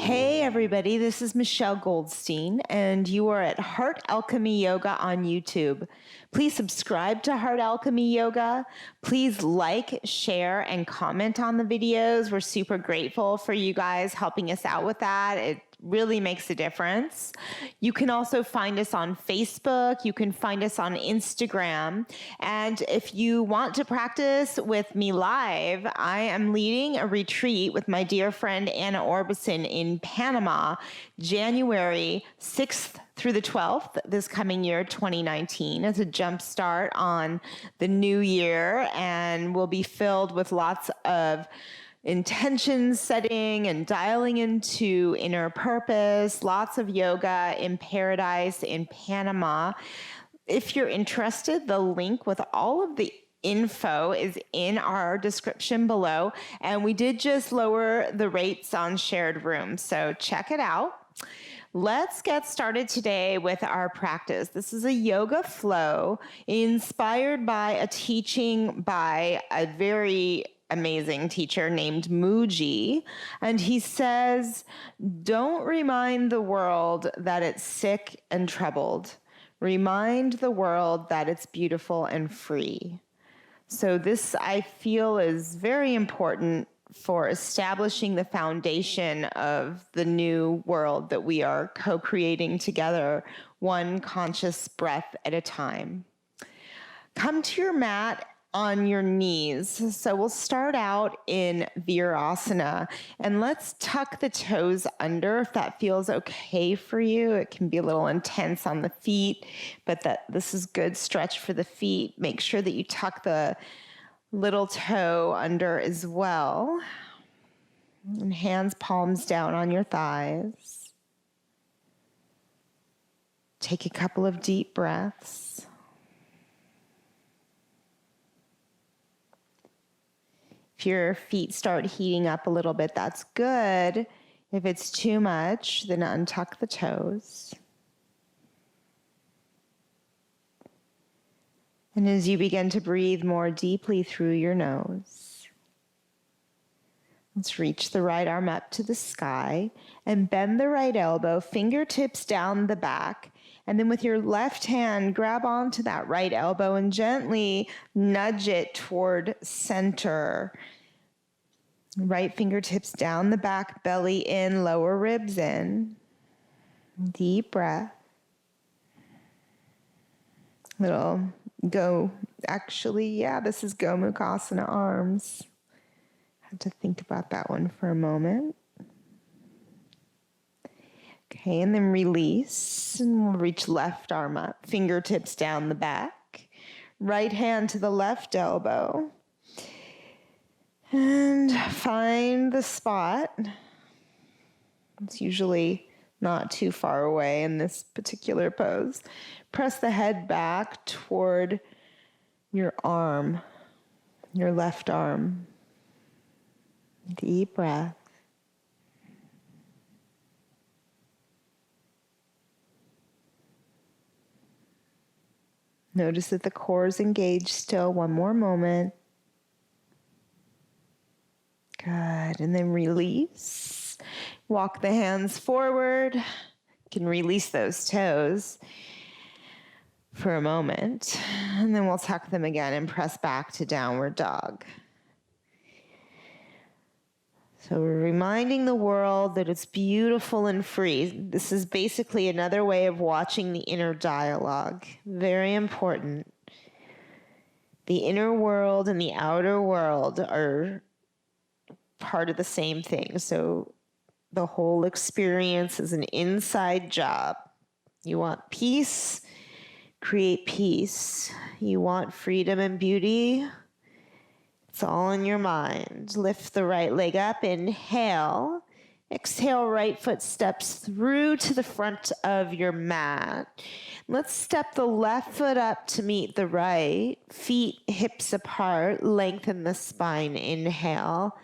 Hey everybody, this is Michelle Goldstein, and you are at Heart Alchemy Yoga on YouTube. Please subscribe to Heart Alchemy Yoga. Please like, share, and comment on the videos. We're super grateful for you guys helping us out with that. It really makes a difference. You can also find us on Facebook. You can find us on Instagram. And if you want to practice with me live, I am leading a retreat with my dear friend Anna Orbison in Panama, January 6th through the 12th this coming year, 2019, as a jump start on the new year, and will be filled with lots of intention setting and dialing into inner purpose, lots of yoga in paradise in Panama. If you're interested, the link with all of the info is in our description below. And we did just lower the rates on shared rooms, so check it out. Let's get started today with our practice. This is a yoga flow inspired by a teaching by a very amazing teacher named Muji. And he says, don't remind the world that it's sick and troubled. Remind the world that it's beautiful and free. So this, I feel, is very important for establishing the foundation of the new world that we are co-creating together, one conscious breath at a time. Come to your mat on your knees. So we'll start out in virasana, and let's tuck the toes under if that feels okay for you. It can be a little intense on the feet, but this is good stretch for the feet. Make sure that you tuck the little toe under as well. And hands, palms down on your thighs. Take a couple of deep breaths. If your feet start heating up a little bit, that's good. If it's too much, then untuck the toes. And as you begin to breathe more deeply through your nose, let's reach the right arm up to the sky and bend the right elbow, fingertips down the back. And then with your left hand, grab onto that right elbow and gently nudge it toward center. Right fingertips down the back, belly in, lower ribs in. Deep breath. This is Gomukhasana arms. Had to think about that one for a moment. Okay, and then release, and we'll reach left arm up, fingertips down the back, right hand to the left elbow, and find the spot. It's usually not too far away in this particular pose. Press the head back toward your arm, your left arm. Deep breath. Notice that the core is engaged still. One more moment. Good. And then release. Walk the hands forward. You can release those toes for a moment. And then we'll tuck them again and press back to downward dog. So we're reminding the world that it's beautiful and free. This is basically another way of watching the inner dialogue. Very important. The inner world and the outer world are part of the same thing. So the whole experience is an inside job. You want peace, create peace. You want freedom and beauty. It's all in your mind. Lift the right leg up, inhale. Exhale, right foot steps through to the front of your mat. Let's step the left foot up to meet the right. Feet, hips apart, lengthen the spine. Inhale.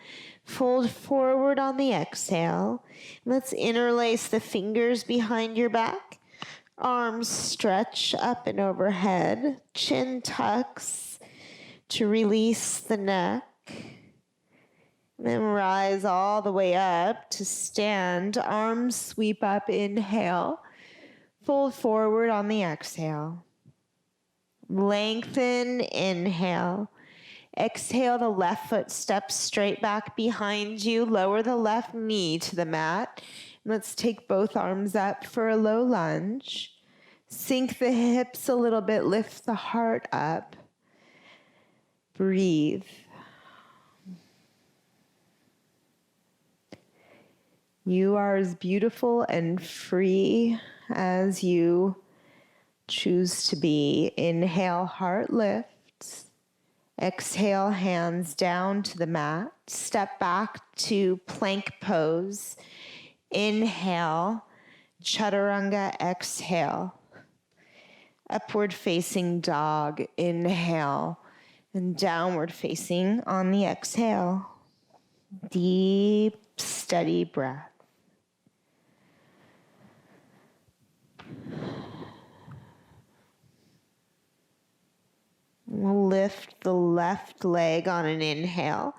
Fold forward on the exhale. Let's interlace the fingers behind your back. Arms stretch up and overhead. Chin tucks to release the neck. And rise all the way up to stand. Arms sweep up. Inhale. Fold forward on the exhale. Lengthen. Inhale. Exhale, the left foot steps straight back behind you. Lower the left knee to the mat. Let's take both arms up for a low lunge. Sink the hips a little bit. Lift the heart up. Breathe. You are as beautiful and free as you choose to be. Inhale, heart lifts. Exhale, hands down to the mat. Step back to plank pose. Inhale, chaturanga, exhale. Upward facing dog, inhale. And downward facing on the exhale. Deep, steady breath. We'll lift the left leg on an inhale.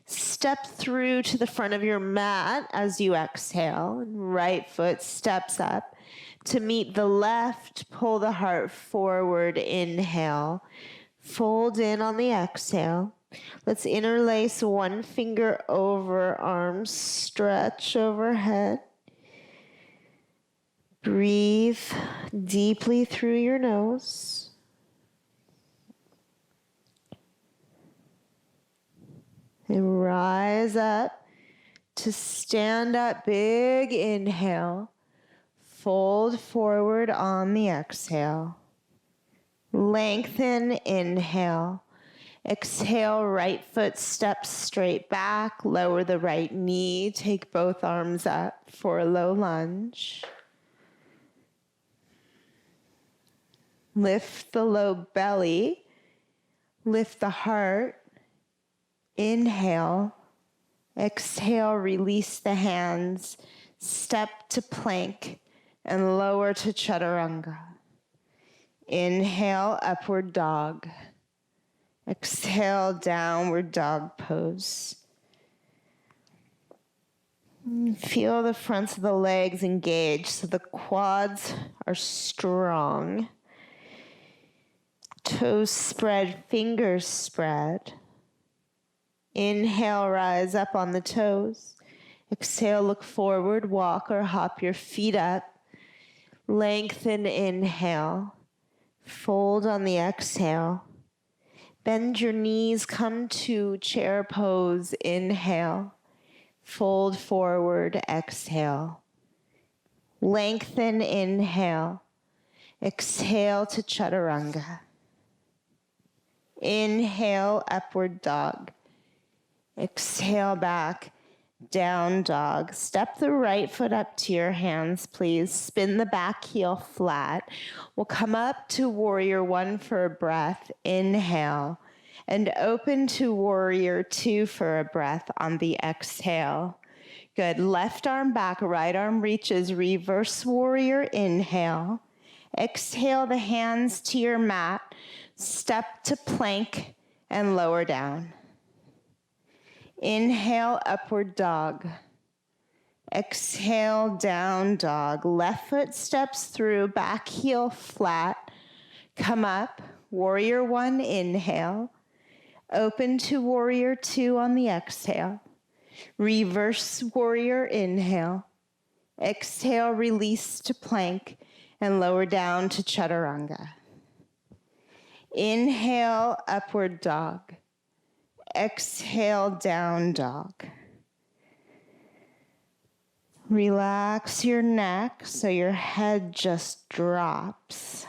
Step through to the front of your mat as you exhale. Right foot steps up to meet the left. Pull the heart forward. Inhale. Fold in on the exhale. Let's interlace one finger over arms. Stretch overhead. Breathe deeply through your nose. And rise up to stand up. Big inhale. Fold forward on the exhale. Lengthen. Inhale. Exhale, right foot steps straight back. Lower the right knee. Take both arms up for a low lunge. Lift the low belly. Lift the heart. Inhale. Exhale, release the hands. Step to plank and lower to chaturanga. Inhale, upward dog. Exhale, downward dog pose. Feel the fronts of the legs engaged so the quads are strong. Toes spread, fingers spread. Inhale, rise up on the toes. Exhale, look forward, walk or hop your feet up. Lengthen, inhale. Fold on the exhale. Bend your knees, come to chair pose. Inhale. Fold forward, exhale. Lengthen, inhale. Exhale to chaturanga. Inhale, upward dog. Exhale back, down dog. Step the right foot up to your hands, please. Spin the back heel flat. We'll come up to warrior one for a breath. Inhale. And open to warrior two for a breath on the exhale. Good. Left arm back, right arm reaches. Reverse warrior. Inhale. Exhale the hands to your mat. Step to plank and lower down. Inhale, upward dog. Exhale, down dog. Left foot steps through, back heel flat. Come up, warrior one, inhale. Open to warrior two on the exhale. Reverse warrior, inhale. Exhale, release to plank and lower down to chaturanga. Inhale, upward dog. Exhale, down dog. Relax your neck so your head just drops.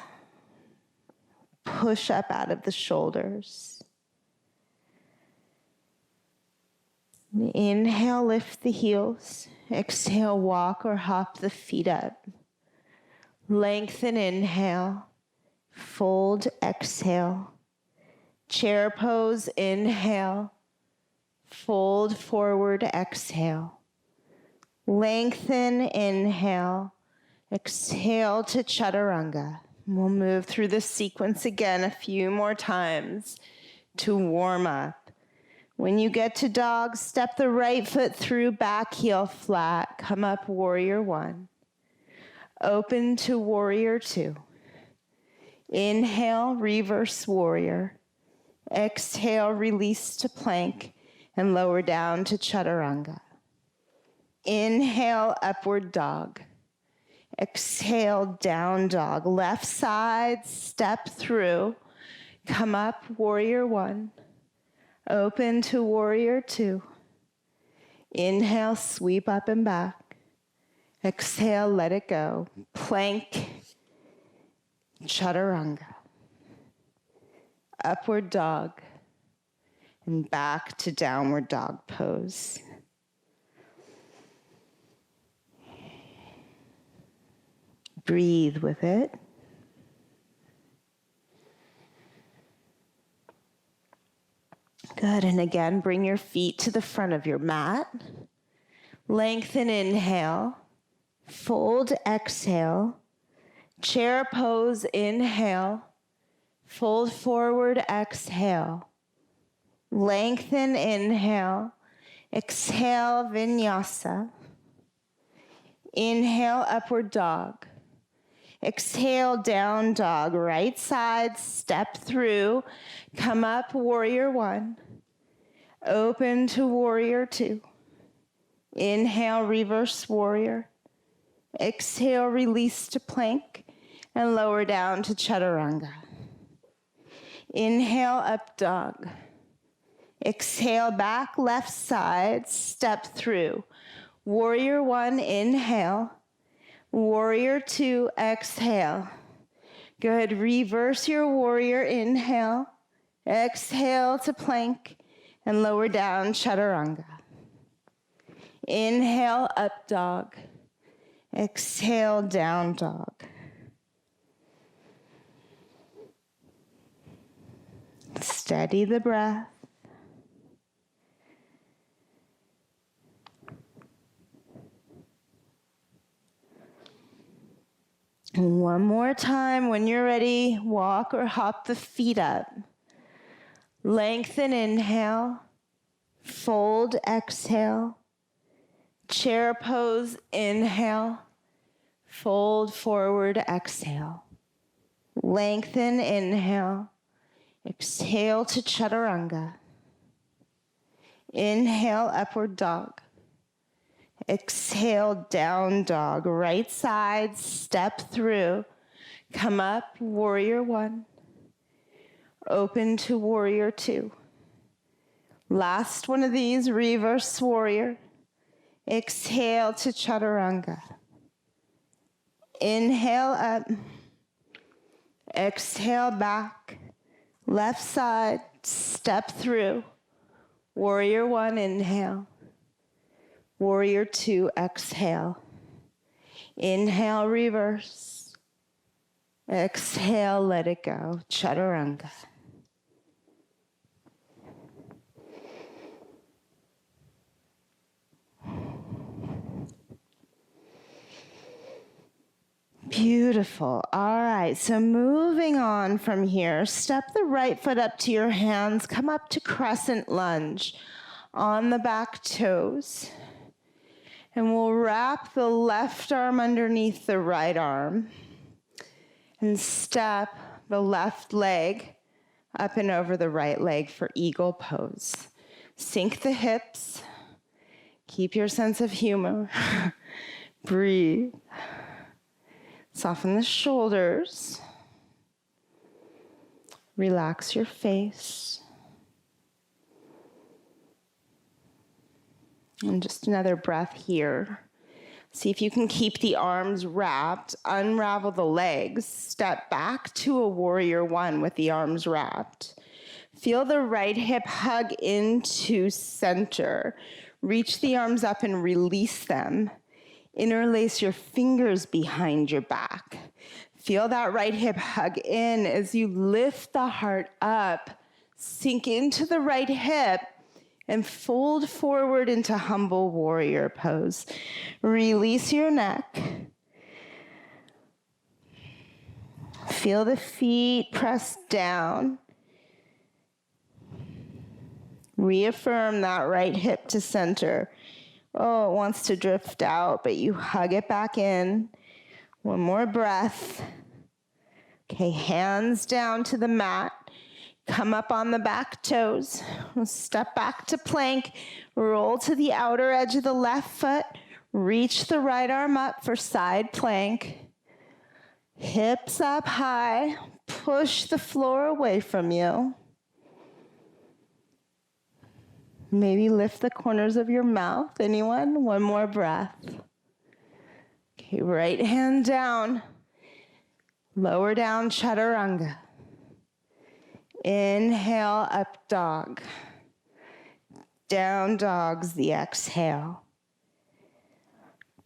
Push up out of the shoulders. Inhale, lift the heels. Exhale, walk or hop the feet up. Lengthen, inhale. Fold, exhale. Chair pose, inhale. Fold forward, exhale. Lengthen, inhale. Exhale to chaturanga. We'll move through this sequence again a few more times to warm up. When you get to dog, step the right foot through, back heel flat. Come up, warrior one. Open to warrior two. Inhale, reverse warrior. Exhale, release to plank and lower down to chaturanga. Inhale, upward dog. Exhale, down dog. Left side, step through. Come up, warrior one. Open to warrior two. Inhale, sweep up and back. Exhale, let it go. Plank, chaturanga. Upward dog. And back to downward dog pose. Breathe with it. Good, and again, bring your feet to the front of your mat. Lengthen, inhale. Fold, exhale. Chair pose, inhale. Fold forward, exhale. Lengthen, inhale. Exhale, vinyasa. Inhale, upward dog. Exhale, down dog. Right side, step through. Come up, warrior one. Open to warrior two. Inhale, reverse warrior. Exhale, release to plank and lower down to chaturanga. Inhale, up dog. Exhale, back, left side, step through. Warrior one, inhale. Warrior two, exhale. Good, reverse your warrior, inhale. Exhale to plank and lower down, chaturanga. Inhale, up dog. Exhale, down dog. Steady the breath. And one more time, when you're ready, walk or hop the feet up. Lengthen, inhale. Fold, exhale. Chair pose, inhale. Fold forward, exhale. Lengthen, inhale. Exhale to chaturanga. Inhale, upward dog. Exhale, down dog. Right side, step through. Come up, warrior one. Open to warrior two. Last one of these, reverse warrior. Exhale to chaturanga. Inhale up. Exhale back. Left side, step through. Warrior one, inhale. Warrior two, exhale. Inhale, reverse. Exhale, let it go. Chaturanga. Beautiful. All right, so moving on from here, step the right foot up to your hands, come up to crescent lunge on the back toes. And we'll wrap the left arm underneath the right arm and step the left leg up and over the right leg for eagle pose. Sink the hips. Keep your sense of humor. Breathe. Soften the shoulders. Relax your face. And just another breath here. See if you can keep the arms wrapped. Unravel the legs. Step back to a warrior one with the arms wrapped. Feel the right hip hug into center. Reach the arms up and release them. Interlace your fingers behind your back. Feel that right hip hug in as you lift the heart up. Sink into the right hip and fold forward into humble warrior pose. Release your neck. Feel the feet press down. Reaffirm that right hip to center. Oh, it wants to drift out, but you hug it back in. One more breath. Okay, hands down to the mat. Come up on the back toes. Step back to plank. Roll to the outer edge of the left foot. Reach the right arm up for side plank. Hips up high. Push the floor away from you. Maybe lift the corners of your mouth. Anyone? One more breath. Okay, right hand down. Lower down, chaturanga. Inhale, up dog. Down dog's the exhale.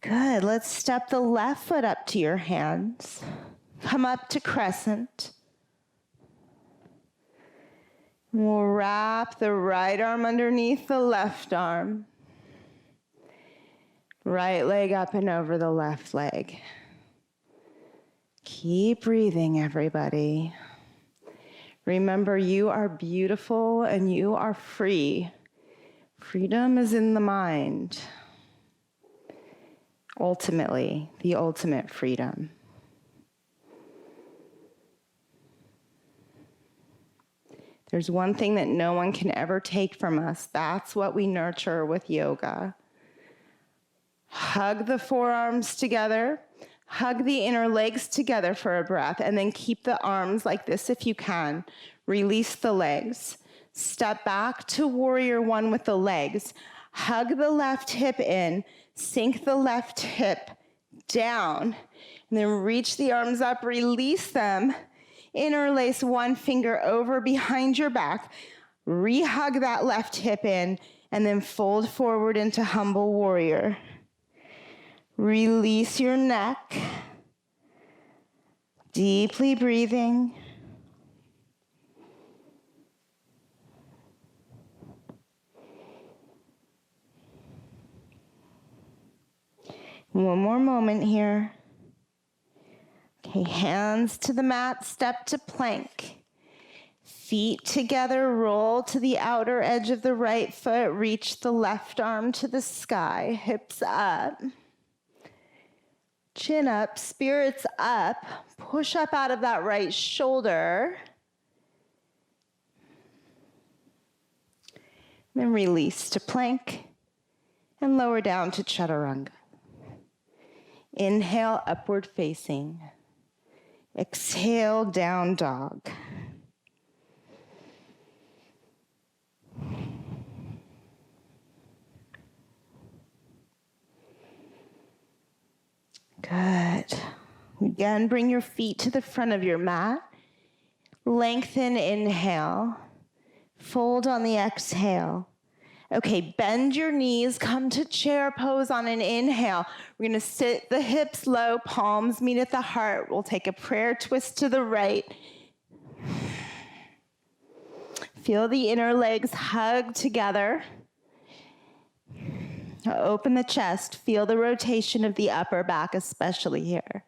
Good, let's step the left foot up to your hands. Come up to crescent. We'll wrap the right arm underneath the left arm. Right leg up and over the left leg. Keep breathing, everybody. Remember, you are beautiful and you are free. Freedom is in the mind. Ultimately, the ultimate freedom. There's one thing that no one can ever take from us. That's what we nurture with yoga. Hug the forearms together. Hug the inner legs together for a breath, and then keep the arms like this if you can. Release the legs. Step back to warrior one with the legs. Hug the left hip in. Sink the left hip down. And then reach the arms up, release them. Interlace one finger over behind your back. Rehug that left hip in, and then fold forward into humble warrior. Release your neck. Deeply breathing. One more moment here. Okay, hands to the mat, step to plank. Feet together, roll to the outer edge of the right foot, reach the left arm to the sky, hips up. Chin up, spirits up, push up out of that right shoulder. Then release to plank and lower down to chaturanga. Inhale, upward facing. Exhale, down dog. Good. Again, bring your feet to the front of your mat. Lengthen, inhale. Fold on the exhale. Okay, bend your knees, come to chair pose on an inhale. We're gonna sit the hips low, palms meet at the heart. We'll take a prayer twist to the right. Feel the inner legs hug together. Open the chest, feel the rotation of the upper back, especially here.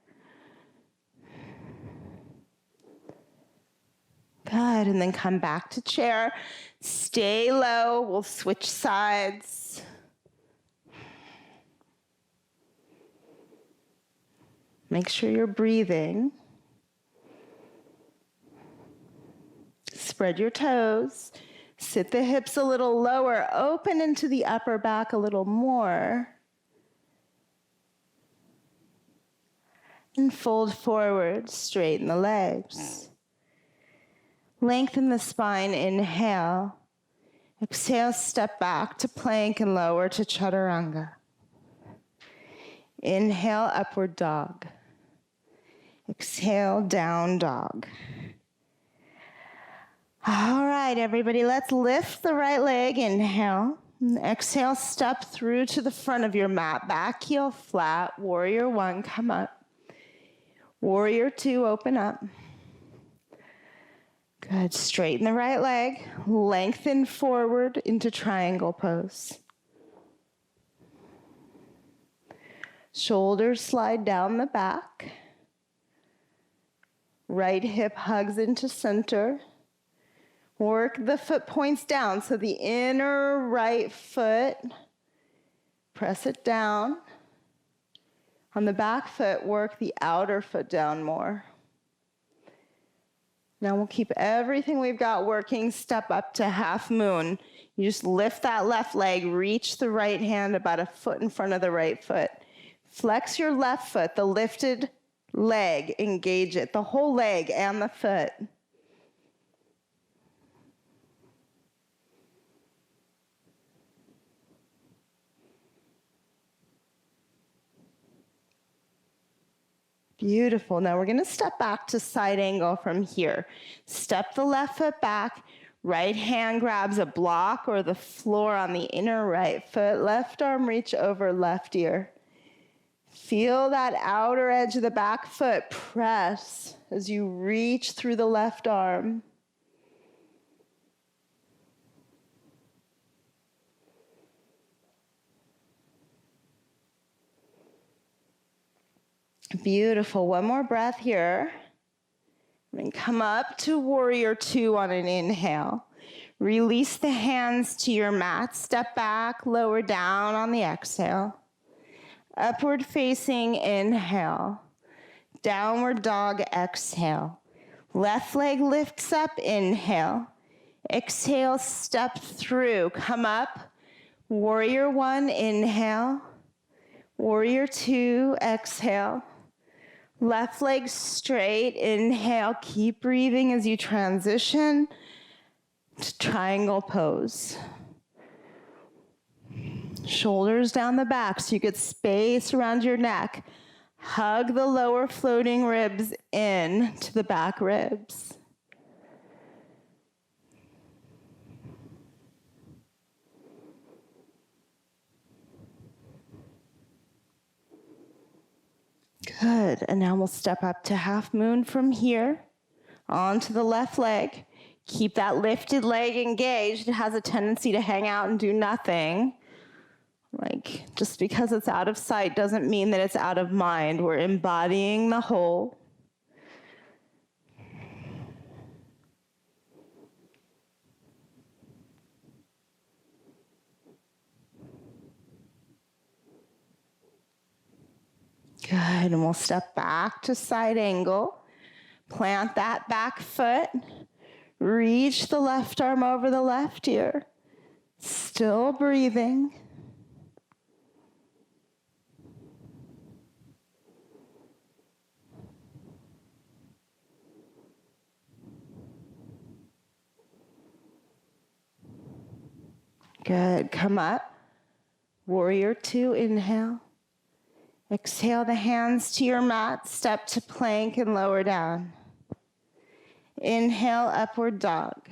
Good, and then come back to chair. Stay low, we'll switch sides. Make sure you're breathing. Spread your toes. Sit the hips a little lower. Open into the upper back a little more. And fold forward, straighten the legs. Lengthen the spine, inhale. Exhale, step back to plank and lower to chaturanga. Inhale, upward dog. Exhale, down dog. All right, everybody, let's lift the right leg, inhale. And exhale, step through to the front of your mat. Back heel flat, warrior one, come up. Warrior two, open up. Good, straighten the right leg, lengthen forward into triangle pose. Shoulders slide down the back. Right hip hugs into center. Work the foot points down. So the inner right foot, press it down. On the back foot, work the outer foot down more. Now we'll keep everything we've got working. Step up to half moon. You just lift that left leg, reach the right hand about a foot in front of the right foot. Flex your left foot, the lifted leg, engage it, the whole leg and the foot. Beautiful. Now we're going to step back to side angle from here. Step the left foot back. Right hand grabs a block or the floor on the inner right foot. Left arm reach over left ear. Feel that outer edge of the back foot press as you reach through the left arm. Beautiful. One more breath here. And come up to warrior two on an inhale. Release the hands to your mat. Step back, lower down on the exhale. Upward facing inhale. Downward dog exhale. Left leg lifts up, inhale. Exhale, step through. Come up. Warrior one, inhale. Warrior two, exhale. Left leg straight, inhale. Keep breathing as you transition to triangle pose. Shoulders down the back so you get space around your neck. Hug the lower floating ribs in to the back ribs. Good, and now we'll step up to half moon from here, onto the left leg. Keep that lifted leg engaged. It has a tendency to hang out and do nothing. Like, just because it's out of sight doesn't mean that it's out of mind. We're embodying the whole. Good, and we'll step back to side angle. Plant that back foot. Reach the left arm over the left ear. Still breathing. Good, come up. Warrior two, inhale. Exhale the hands to your mat, step to plank and lower down. Inhale, upward dog.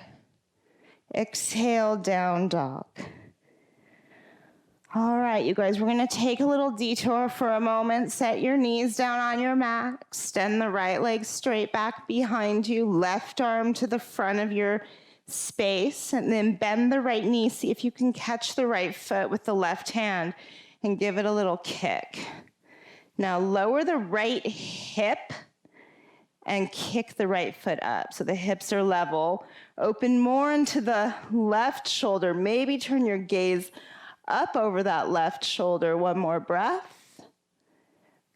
Exhale, down dog. All right, you guys, we're gonna take a little detour for a moment. Set your knees down on your mat. Extend the right leg straight back behind you. Left arm to the front of your space. And then bend the right knee. See if you can catch the right foot with the left hand and give it a little kick. Now lower the right hip and kick the right foot up. So the hips are level. Open more into the left shoulder. Maybe turn your gaze up over that left shoulder. One more breath.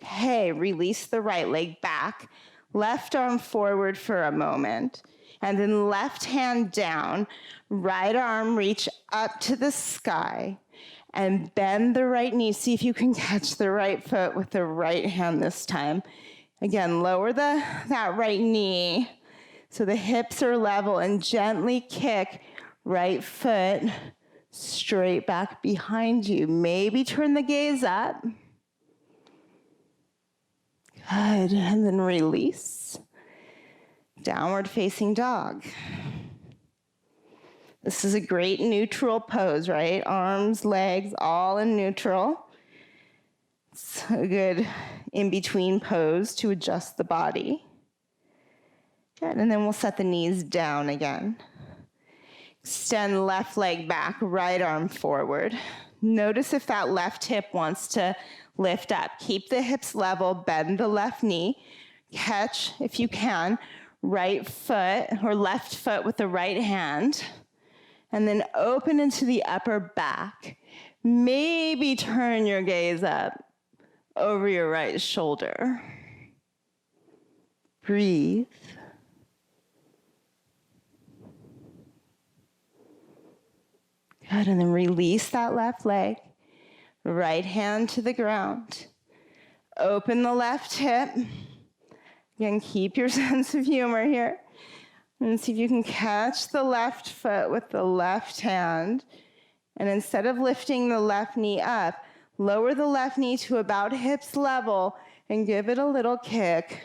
Okay, release the right leg back. Left arm forward for a moment. And then left hand down. Right arm reach up to the sky. And bend the right knee. See if you can catch the right foot with the right hand this time. Again, lower that right knee so the hips are level and gently kick right foot straight back behind you. Maybe turn the gaze up. Good, and then release. Downward facing dog. This is a great neutral pose, right? Arms, legs, all in neutral. It's a good in-between pose to adjust the body. Good, and then we'll set the knees down again. Extend left leg back, right arm forward. Notice if that left hip wants to lift up. Keep the hips level, bend the left knee. Catch, if you can, right foot or left foot with the right hand, and then open into the upper back. Maybe turn your gaze up over your right shoulder. Breathe. Good, and then release that left leg. Right hand to the ground. Open the left hip. Again, keep your sense of humor here. And see if you can catch the left foot with the left hand. And instead of lifting the left knee up, lower the left knee to about hips level and give it a little kick.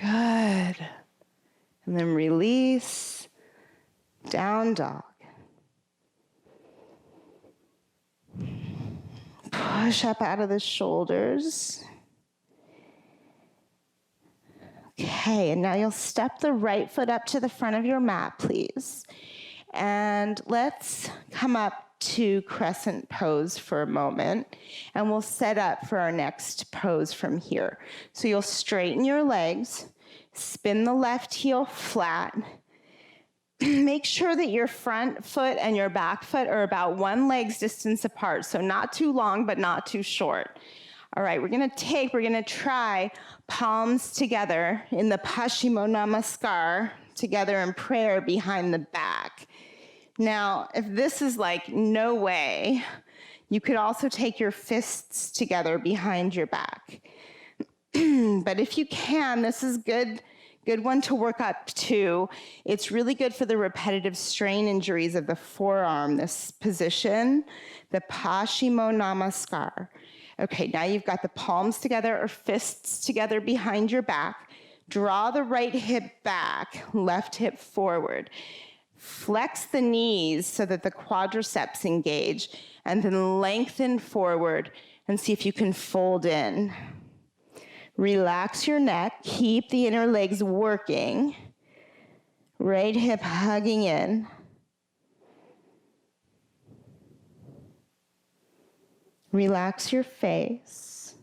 Good. And then release, down dog. Push up out of the shoulders. Okay, and now you'll step the right foot up to the front of your mat, please. And let's come up to crescent pose for a moment, and we'll set up for our next pose from here. So you'll straighten your legs, spin the left heel flat. Make sure that your front foot and your back foot are about one leg's distance apart, so not too long, but not too short. All right, we're gonna try palms together in the Paschimottanasana Namaskar, together in prayer behind the back. Now, if this is like no way, you could also take your fists together behind your back. But if you can, this is good one to work up to. It's really good for the repetitive strain injuries of the forearm, this position, the Paschimottanasana Namaskar. Okay, now you've got the palms together or fists together behind your back. Draw the right hip back, left hip forward. Flex the knees so that the quadriceps engage, and then lengthen forward and see if you can fold in. Relax your neck, keep the inner legs working. Right hip hugging in. Relax your face.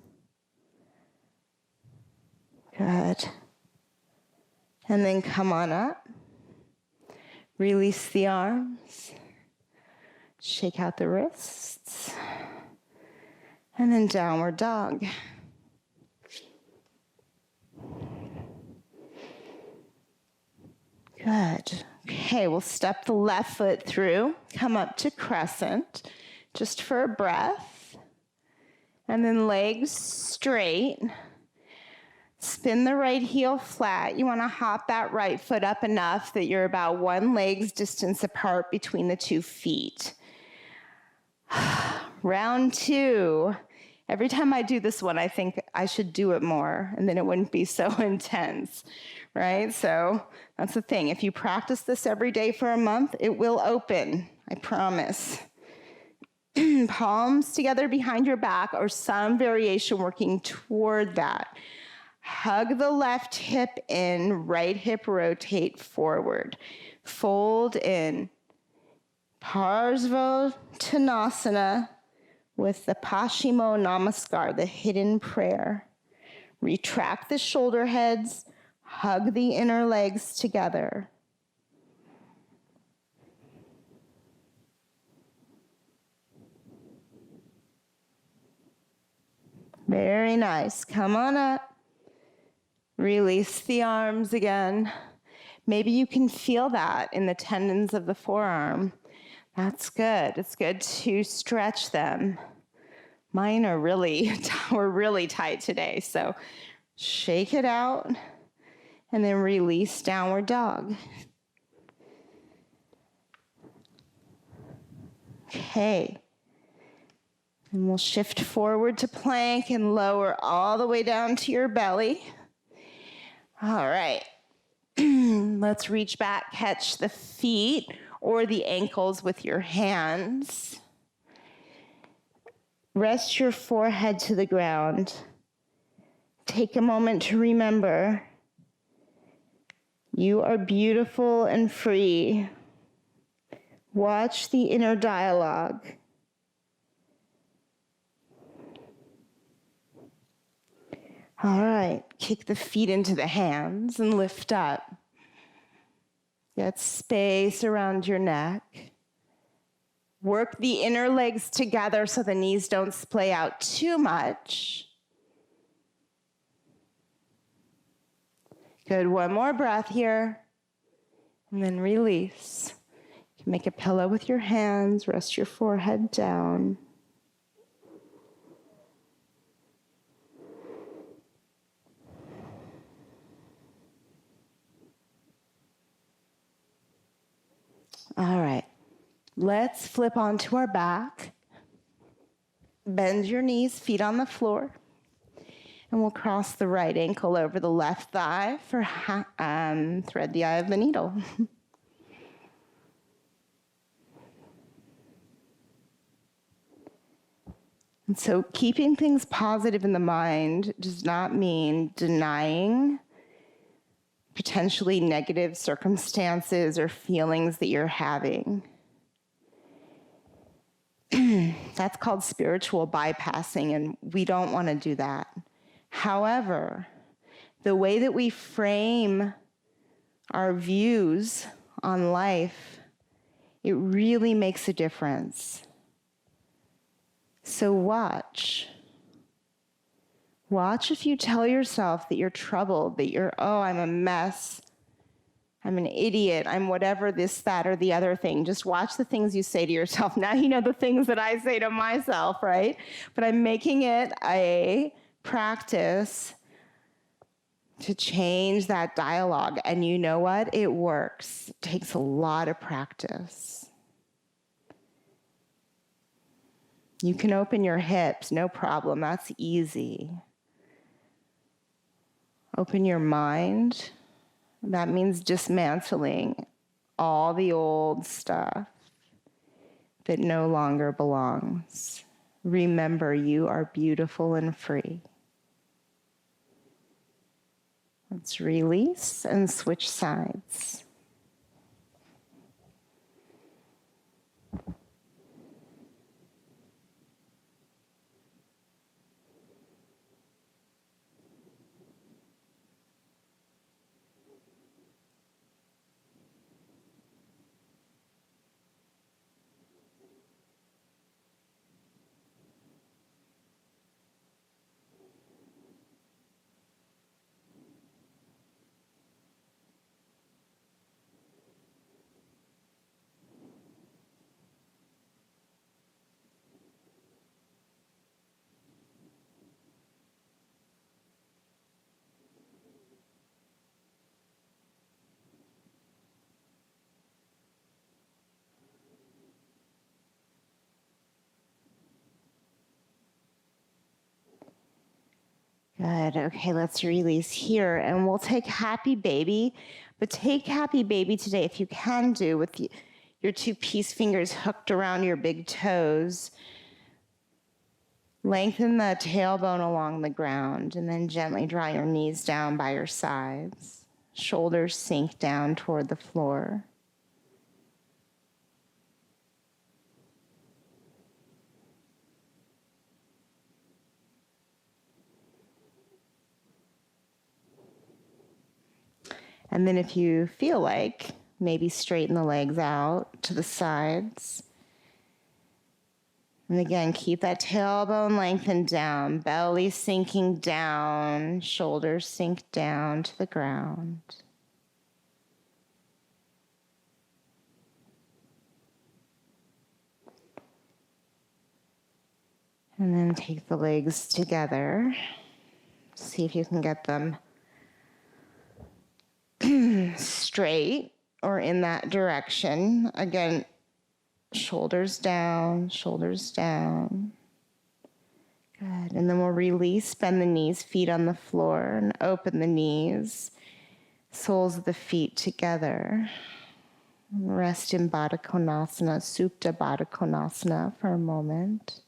Good. And then come on up. Release the arms. Shake out the wrists. And then downward dog. Good. Okay, we'll step the left foot through, come up to crescent, just for a breath. And then legs straight. Spin the right heel flat. You want to hop that right foot up enough that you're about one leg's distance apart between the 2 feet. Round 2. Every time I do this one, I think I should do it more, and then it wouldn't be so intense, right? So that's the thing. If you practice this every day for a month, it will open, I promise. Palms together behind your back or some variation working toward that. Hug the left hip in, right hip rotate forward. Fold in. Parsvottanasana with the Paschimottanasana Namaskar, the hidden prayer. Retract the shoulder heads, hug the inner legs together. Very nice. Come on up. Release the arms again. Maybe you can feel that in the tendons of the forearm. That's good. It's good to stretch them. Mine are we're really tight today. So shake it out and then release downward dog. Okay. And we'll shift forward to plank and lower all the way down to your belly. All right. Let's reach back, catch the feet or the ankles with your hands. Rest your forehead to the ground. Take a moment to remember you are beautiful and free. Watch the inner dialogue. All right, kick the feet into the hands and lift up. Get space around your neck. Work the inner legs together so the knees don't splay out too much. Good, one more breath here. And then release. You can make a pillow with your hands, rest your forehead down. All right, let's flip onto our back. Bend your knees, feet on the floor. And we'll cross the right ankle over the left thigh for thread the eye of the needle. And so keeping things positive in the mind does not mean denying potentially negative circumstances or feelings that you're having. That's called spiritual bypassing, and we don't want to do that. However, the way that we frame our views on life, it really makes a difference. So watch. Watch if you tell yourself that you're troubled, that you're, oh, I'm a mess, I'm an idiot, I'm whatever, this, that, or the other thing. Just watch the things you say to yourself. Now you know the things that I say to myself, right? But I'm making it a practice to change that dialogue. And you know what? It works. It takes a lot of practice. You can open your hips, no problem. That's easy. Open your mind. That means dismantling all the old stuff that no longer belongs. Remember, you are beautiful and free. Let's release and switch sides. Good. Okay, let's release here. And we'll take happy baby. But take happy baby today, if you can do, with your two peace fingers hooked around your big toes. Lengthen the tailbone along the ground, and then gently draw your knees down by your sides. Shoulders sink down toward the floor. And then if you feel like, maybe straighten the legs out to the sides. And again, keep that tailbone lengthened down, belly sinking down, shoulders sink down to the ground. And then take the legs together. See if you can get them straight or in that direction. Again, shoulders down, shoulders down. Good. And then we'll release, bend the knees, feet on the floor, and open the knees, soles of the feet together. Rest in Baddha Konasana, Supta Baddha Konasana for a moment.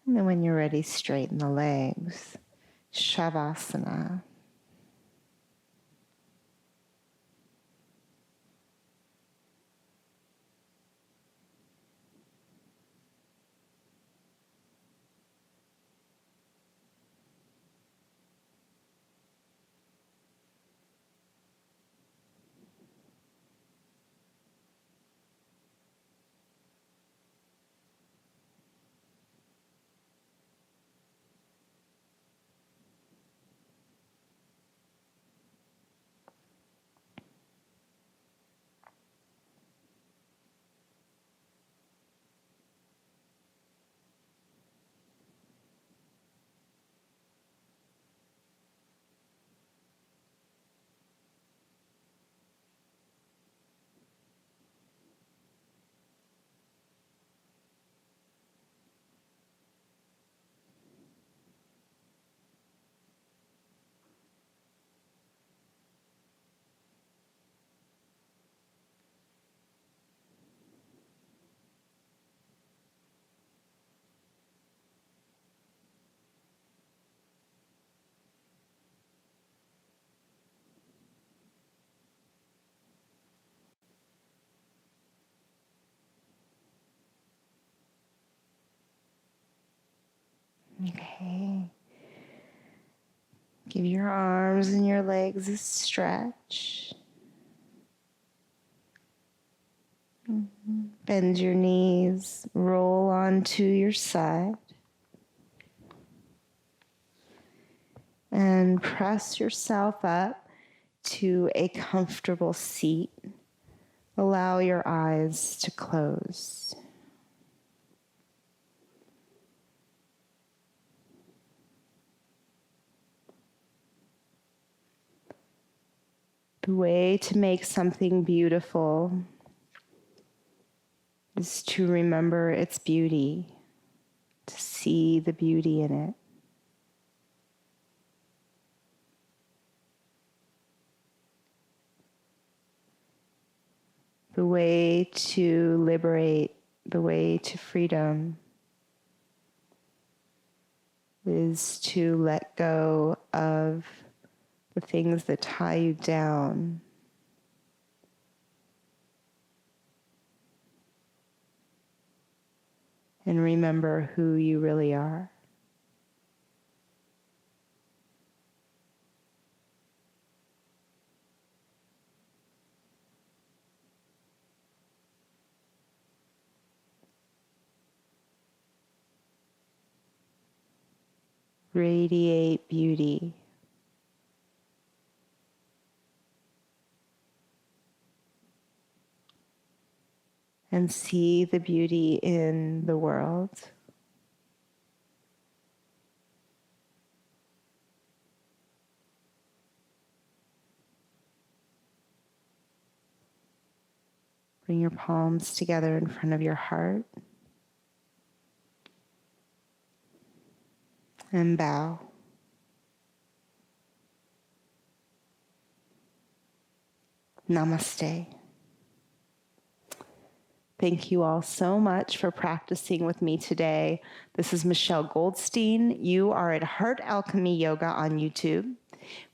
And then when you're ready, straighten the legs. Shavasana. Okay. Give your arms and your legs a stretch. Bend your knees, roll onto your side, and press yourself up to a comfortable seat. Allow your eyes to close. The way to make something beautiful is to remember its beauty, to see the beauty in it. The way to liberate, the way to freedom is to let go of the things that tie you down. And remember who you really are. Radiate beauty. And see the beauty in the world. Bring your palms together in front of your heart. And bow. Namaste. Thank you all so much for practicing with me today. This is Michelle Goldstein. You are at Heart Alchemy Yoga on YouTube.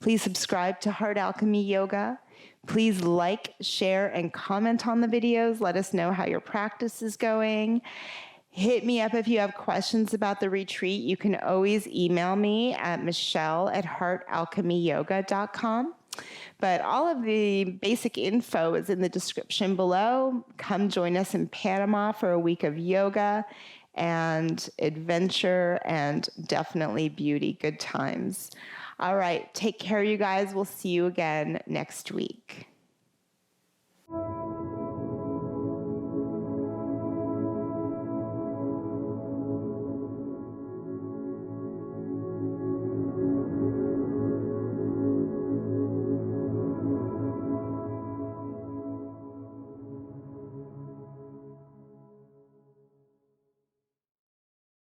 Please subscribe to Heart Alchemy Yoga. Please like, share, and comment on the videos. Let us know how your practice is going. Hit me up if you have questions about the retreat. You can always email me at michelle@heartalchemyyoga.com. But all of the basic info is in the description below. Come join us in Panama for a week of yoga and adventure and definitely beauty, good times. All right, take care, you guys. We'll see you again next week.